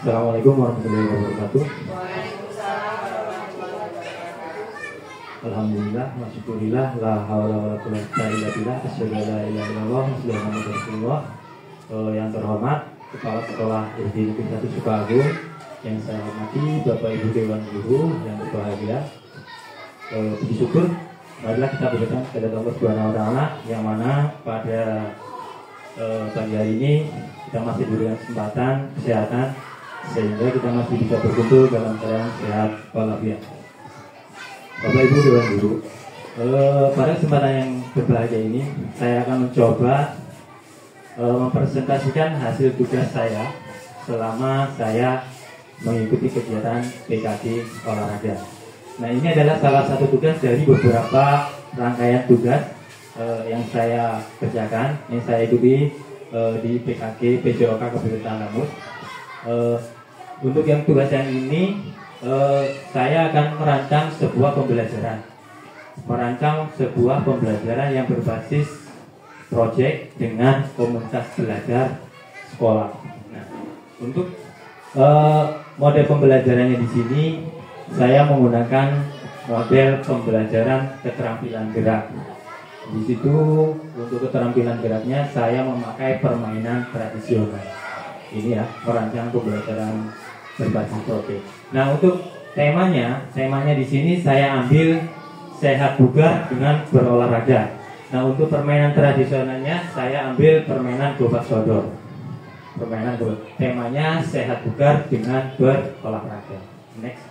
Assalamualaikum warahmatullahi wabarakatuh. Alhamdulillah, masyukurillah, la haula wala quwwata illa billah, asyhadu an la ilaha illallah, Muhammadur Rasulullah. Yang terhormat Kepala Sekolah SD Negeri 1 Sukaagung, yang saya hormati Bapak Ibu Dewan Guru yang berbahagia. Puji syukur, marilah kita berdoa kepada Allah Subhanahu wa taala, yang mana pada pagi hari ini kita masih diberikan kesempatan kesehatan sehingga kita masih bisa berkumpul dalam keadaan sehat walafiat. Bapak Ibu Dewan Guru, pada kesempatan yang berbahagia ini saya akan mencoba mempresentasikan hasil tugas saya selama saya mengikuti kegiatan PKG olahraga. Nah, ini adalah salah satu tugas dari beberapa rangkaian tugas yang saya kerjakan, yang saya ikuti di PKG PJOK Kabupaten Langus. Untuk yang tugas yang ini, saya akan merancang sebuah pembelajaran yang berbasis proyek dengan komunitas belajar sekolah. Nah, untuk model pembelajarannya di sini saya menggunakan model pembelajaran keterampilan gerak. Di situ untuk keterampilan geraknya saya memakai permainan tradisional. Ini ya, merancang pembelajaran berbasis proyek. Nah, untuk temanya di sini saya ambil sehat bugar dengan berolahraga. Nah, untuk permainan tradisionalnya saya ambil permainan gobak sodor. Temanya sehat bugar dengan berolahraga. Next.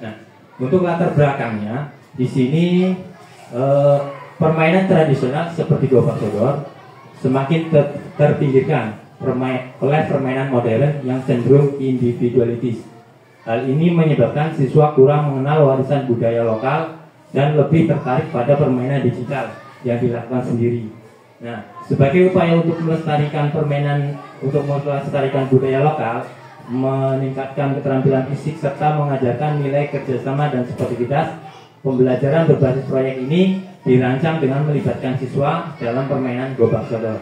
Nah, untuk latar belakangnya di sini permainan tradisional seperti gobak sodor semakin terpinggirkan oleh permainan modern yang cenderung individualitis. Hal ini menyebabkan siswa kurang mengenal warisan budaya lokal dan lebih tertarik pada permainan digital yang dilakukan sendiri. Nah, sebagai upaya untuk melestarikan budaya lokal, meningkatkan keterampilan fisik serta mengajarkan nilai kerjasama dan sportivitas, pembelajaran berbasis proyek ini dirancang dengan melibatkan siswa dalam permainan gobak sodor.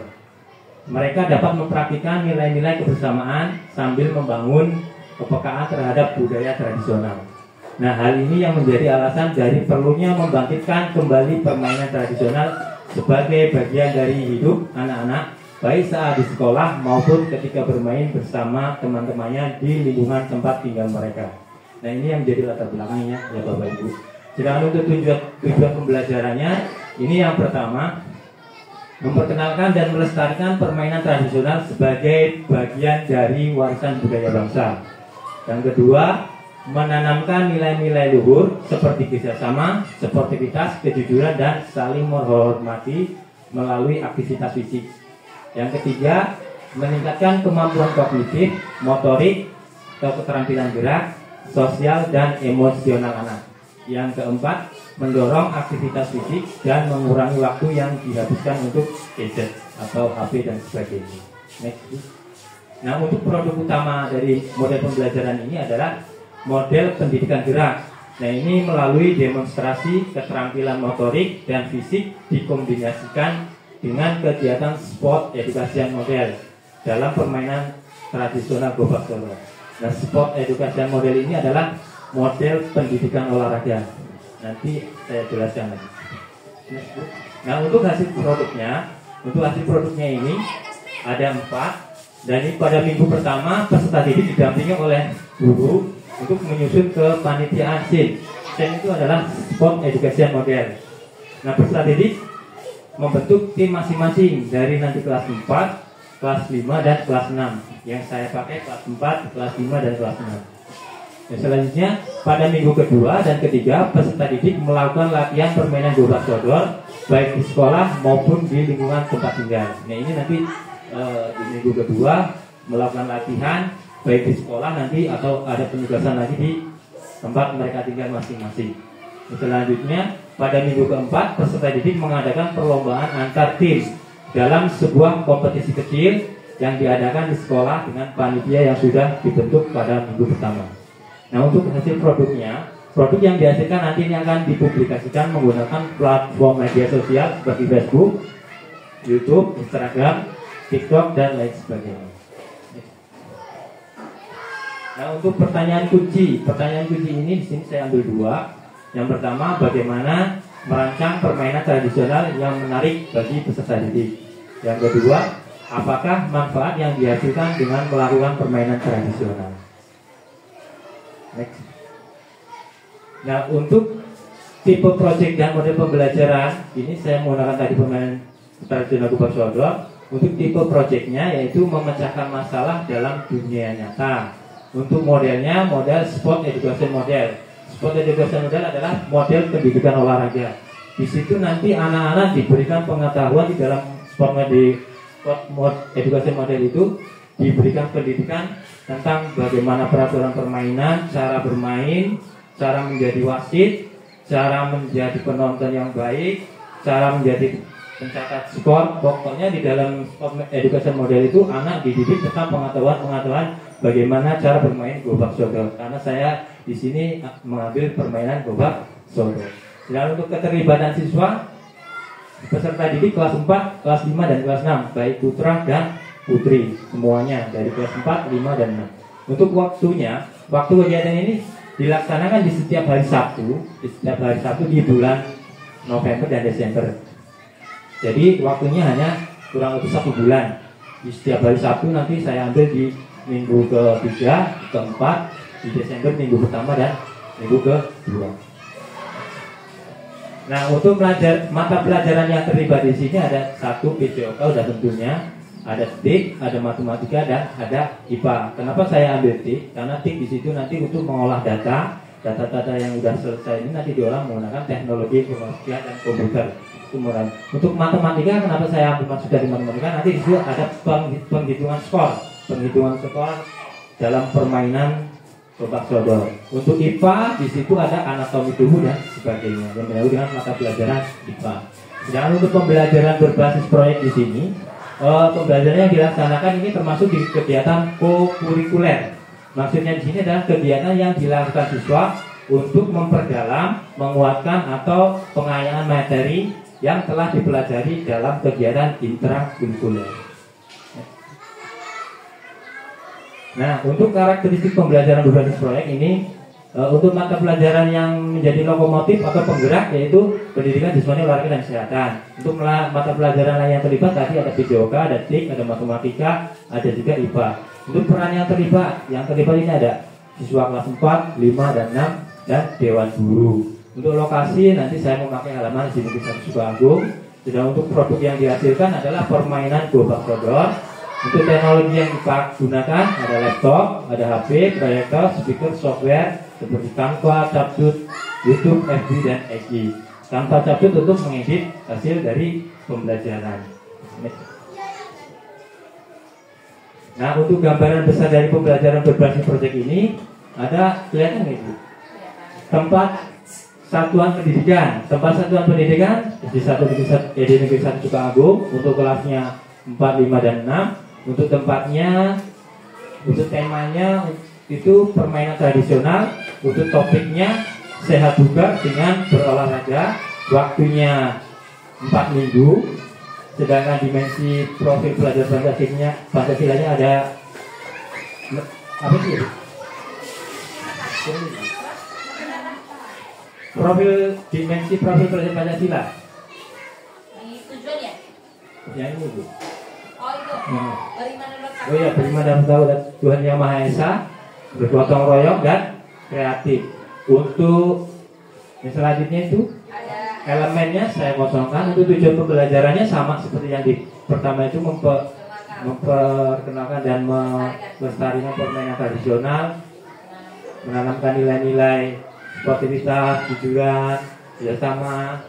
Mereka dapat mempraktikkan nilai-nilai kebersamaan sambil membangun kepekaan terhadap budaya tradisional. Nah, hal ini yang menjadi alasan dari perlunya membangkitkan kembali permainan tradisional sebagai bagian dari hidup anak-anak, baik saat di sekolah maupun ketika bermain bersama teman-temannya di lingkungan tempat tinggal mereka. Nah, ini yang menjadi latar belakangnya ya Bapak Ibu. Sedangkan untuk tujuan pembelajarannya, ini yang pertama, memperkenalkan dan melestarikan permainan tradisional sebagai bagian dari warisan budaya bangsa. Yang kedua, menanamkan nilai-nilai luhur seperti kerjasama, sportivitas, kejujuran, dan saling menghormati melalui aktivitas fisik. Yang ketiga, meningkatkan kemampuan kognitif, motorik, atau keterampilan gerak, sosial, dan emosional anak. Yang keempat, mendorong aktivitas fisik dan mengurangi waktu yang dihabiskan untuk gadget atau HP dan sebagainya. Next. Nah, untuk produk utama dari model pembelajaran ini adalah model pendidikan gerak. Nah, ini melalui demonstrasi keterampilan motorik dan fisik dikombinasikan dengan kegiatan sport edukasi model dalam permainan tradisional gobak sodor. Nah, sport edukasi model ini adalah model pendidikan olahraga. Nanti saya jelaskan lagi. Nah, untuk hasil produknya ini ada 4. Dan ini pada minggu pertama peserta didik didampingi oleh guru untuk menyusun ke panitiaan SIN. SIN itu adalah sport education model. Nah, peserta didik membentuk tim masing-masing dari nanti kelas 4, kelas 5, dan kelas 6. Yang saya pakai kelas 4, kelas 5, dan kelas 6. Dan selanjutnya pada minggu kedua dan ketiga peserta didik melakukan latihan permainan gobak sodor baik di sekolah maupun di lingkungan tempat tinggal. Nah, ini nanti di minggu kedua melakukan latihan baik di sekolah nanti atau ada penugasan lagi di tempat mereka tinggal masing-masing. Selanjutnya pada minggu keempat peserta didik mengadakan perlombaan antar tim dalam sebuah kompetisi kecil yang diadakan di sekolah dengan panitia yang sudah dibentuk pada minggu pertama. Nah, untuk hasil produknya, produk yang dihasilkan nanti ini akan dipublikasikan menggunakan platform media sosial seperti Facebook, YouTube, Instagram, TikTok, dan lain sebagainya. Nah, untuk pertanyaan kunci ini di sini saya ambil dua. Yang pertama, bagaimana merancang permainan tradisional yang menarik bagi peserta didik. Yang kedua, apakah manfaat yang dihasilkan dengan melakukan permainan tradisional. Next. Nah, untuk tipe proyek dan model pembelajaran, ini saya menggunakan tadi permainan tradisional Gobak Sodor. Untuk tipe proyeknya yaitu memecahkan masalah dalam dunia nyata. Untuk modelnya, model sport education model. Sport education model adalah model pendidikan olahraga. Di situ nanti anak-anak diberikan pengetahuan di dalam sport education model itu, diberikan pendidikan tentang bagaimana peraturan permainan, cara bermain, cara menjadi wasit, cara menjadi penonton yang baik, cara menjadi pencatat skor. Pokoknya di dalam sport education model itu anak dididik tentang pengetahuan bagaimana cara bermain Gobak Sodor. Karena saya di sini mengambil permainan Gobak Sodor. Dan untuk keterlibatan siswa, peserta didik kelas 4, kelas 5 dan kelas 6, baik putra dan putri semuanya dari kelas 4, 5 dan 6. Untuk waktunya, waktu kegiatan ini dilaksanakan di setiap hari Sabtu di bulan November dan Desember. Jadi waktunya hanya kurang lebih 1 bulan. Di setiap hari Sabtu nanti saya ambil di minggu ke-3, ke-4, di Desember minggu pertama dan minggu ke-2. Nah, untuk mata pelajaran yang terlibat di sini ada 1 PJOK udah tentunya, ada TIK, ada matematika dan ada IPA. Kenapa saya ambil TIK? Karena TIK di situ nanti untuk mengolah data yang sudah selesai ini nanti diolah menggunakan teknologi informatika dan komputer. Untuk matematika, kenapa saya ambil masuk dari matematika? Nanti di situ ada penghitungan skor dalam permainan Gobak Sodor. Untuk IPA di situ ada anatomi tubuh dan sebagainya yang menyangkut dengan mata pelajaran IPA. Sedangkan untuk pembelajaran berbasis proyek di sini, pembelajaran yang dilaksanakan ini termasuk di kegiatan co-kurikuler. Maksudnya di sini adalah kegiatan yang dilakukan siswa untuk memperdalam, menguatkan atau pengayangan materi yang telah dipelajari dalam kegiatan intrakurikuler. Nah, untuk karakteristik pembelajaran berbasis proyek ini, untuk mata pelajaran yang menjadi lokomotif atau penggerak yaitu pendidikan siswanya olahraga dan kesehatan. Untuk mata pelajaran lain yang terlibat tadi ada PJOK, ada TIK, ada matematika, ada juga IPA. Untuk peran yang terlibat ini ada siswa kelas 4, 5 dan 6 dan dewan guru. Untuk lokasi nanti saya memakai halaman di Negeri 1 Sukoharjo. Sedang untuk produk yang dihasilkan adalah permainan Gobak Sodor. Untuk teknologi yang digunakan ada laptop, ada HP, proyektor, speaker, software seperti Canva, Capcut, YouTube, FB dan XD. Canva, Capcut untuk mengedit hasil dari pembelajaran. Nah, untuk gambaran besar dari pembelajaran berbasis proyek ini ada kelihatan nggak Ibu? Tempat satuan pendidikan di Negeri 1 Sukoharjo untuk kelasnya 4, 5 dan 6. Untuk tempatnya, untuk temanya itu permainan tradisional. Untuk topiknya sehat bugar dengan berolahraga. Waktunya 4 minggu. Sedangkan dimensi profil pelajar Pancasilanya ada apa sih? Dimensi profil pelajar Pancasila. Di tujuan ya? Yang ini Bu. Oh itu. Oh iya, beriman dan tahu Tuhan Yang Maha Esa, bergotong royong dan kreatif. Untuk yang selanjutnya itu elemennya saya kosongkan. Untuk tujuan pembelajarannya sama seperti yang di pertama itu memperkenalkan dan melestarikan permainan tradisional, menanamkan nilai-nilai sportivitas, kejujuran, kerjasama,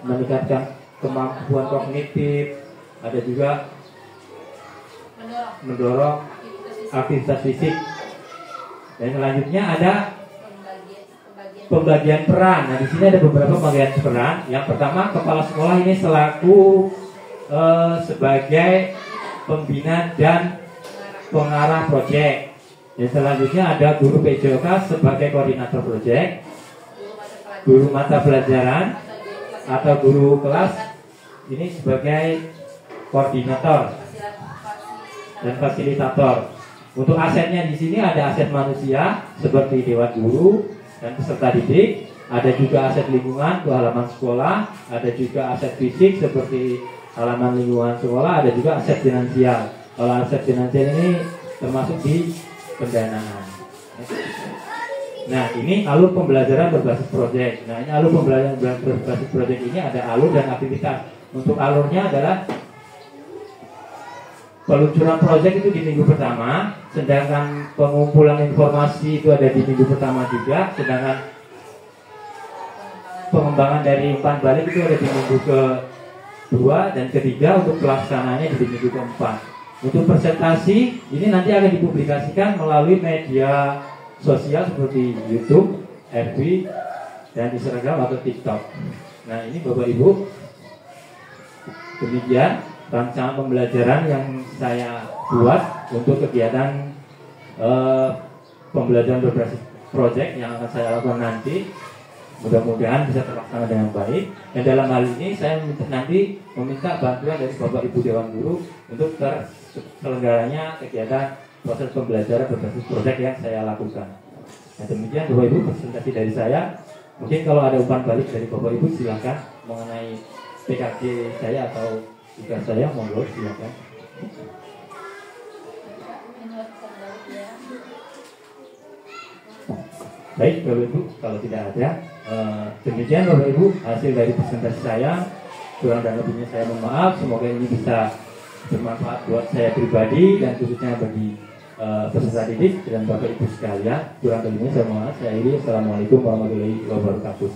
meningkatkan kemampuan kognitif, ada juga mendorong aktivitas fisik. Dan selanjutnya ada pembagian peran. Nah, di sini ada beberapa pembagian peran. Yang pertama, kepala sekolah ini selaku sebagai pembina dan pengarah proyek. Dan selanjutnya ada guru PJOK sebagai koordinator proyek, guru mata pelajaran atau guru kelas ini sebagai koordinator dan fasilitator. Untuk asetnya di sini ada aset manusia seperti dewan guru dan peserta didik, ada juga aset lingkungan untuk halaman sekolah, ada juga aset fisik seperti halaman lingkungan sekolah, ada juga aset finansial. Kalau aset finansial ini termasuk di pendanaan. Nah, ini alur pembelajaran berbasis proyek. Nah, ini alur pembelajaran berbasis proyek ini ada alur dan aktivitas. Untuk alurnya adalah peluncuran proyek itu di minggu pertama, sedangkan pengumpulan informasi itu ada di minggu pertama juga, sedangkan pengembangan dari umpan balik itu ada di minggu kedua dan ketiga, untuk pelaksananya di minggu keempat. Untuk presentasi ini nanti akan dipublikasikan melalui media sosial seperti YouTube, FB, dan Instagram atau TikTok. Nah, ini Bapak Ibu, demikian rancangan pembelajaran yang saya buat untuk kegiatan pembelajaran berbasis proyek yang akan saya lakukan nanti. Mudah-mudahan bisa terlaksana dengan baik. Dan dalam hal ini saya nanti meminta bantuan dari Bapak Ibu Dewan Guru untuk terselenggaranya kegiatan proses pembelajaran berbasis proyek yang saya lakukan. Nah, demikian Bapak Ibu presentasi dari saya. Mungkin kalau ada umpan balik dari Bapak Ibu silakan mengenai PKG saya atau tugas saya, monggo silakan. Baik Bapak Ibu, kalau tidak ada, demikian Bapak Ibu hasil dari presentasi saya. Kurang dan lebihnya saya mohon maaf. Semoga ini bisa bermanfaat buat saya pribadi dan khususnya bagi peserta didik dan Bapak Ibu sekalian. Kurang lebihnya saya mohon maaf. Saya ini. Assalamualaikum warahmatullahi wabarakatuh.